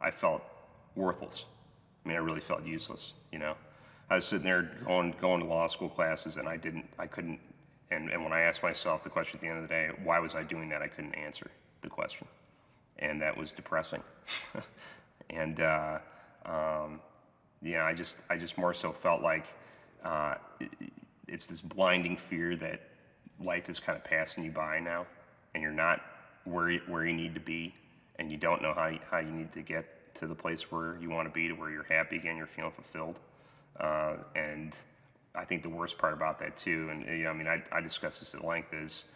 I felt worthless. I mean, I really felt useless, you know. I was sitting there going to law school classes, and I couldn't, and when I asked myself the question at the end of the day, why was I doing that, I couldn't answer the question. And that was depressing. And, yeah, I just more so felt like it's this blinding fear that life is kind of passing you by now, and you're not where you need to be, and you don't know how you need to get to the place where you want to be, to where you're happy again, you're feeling fulfilled. And I think the worst part about that too, and you know, I mean, I discussed this at length, is,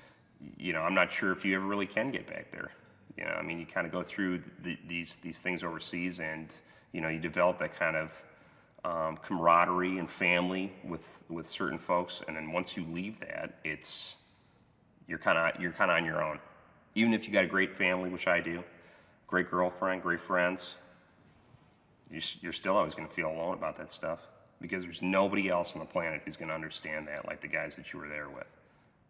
you know, I'm not sure if you ever really can get back there. You know, I mean, you kind of go through these things overseas, and you know, you develop that kind of camaraderie and family with certain folks, and then once you leave that, you're kind of on your own. Even if you got a great family, which I do, great girlfriend, great friends, you're still always going to feel alone about that stuff, because there's nobody else on the planet who's going to understand that like the guys that you were there with.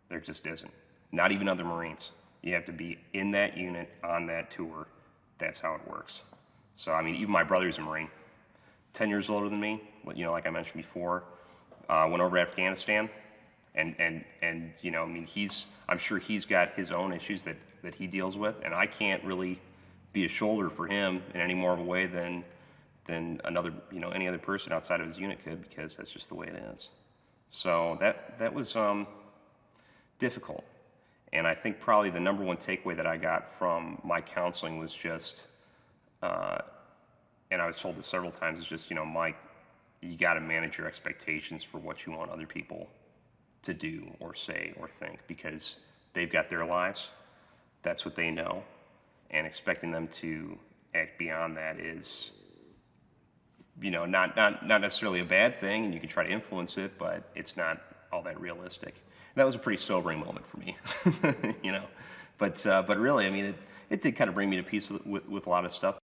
There just isn't. Not even other Marines. You have to be in that unit, on that tour. That's how it works. So, I mean, even my brother's a Marine, 10 years older than me, you know, like I mentioned before, went over to Afghanistan, and you know, I mean, I'm sure he's got his own issues that he deals with, and I can't really be a shoulder for him in any more of a way than another, you know, any other person outside of his unit could, because that's just the way it is. So that was difficult. And I think probably the number one takeaway that I got from my counseling was just, and I was told this several times, is just, you know, Mike, you got to manage your expectations for what you want other people to do or say or think, because they've got their lives. That's what they know. And expecting them to act beyond that is, you know, not necessarily a bad thing, and you can try to influence it, but it's not all that realistic. And that was a pretty sobering moment for me, you know. But really, I mean, it did kind of bring me to peace with a lot of stuff.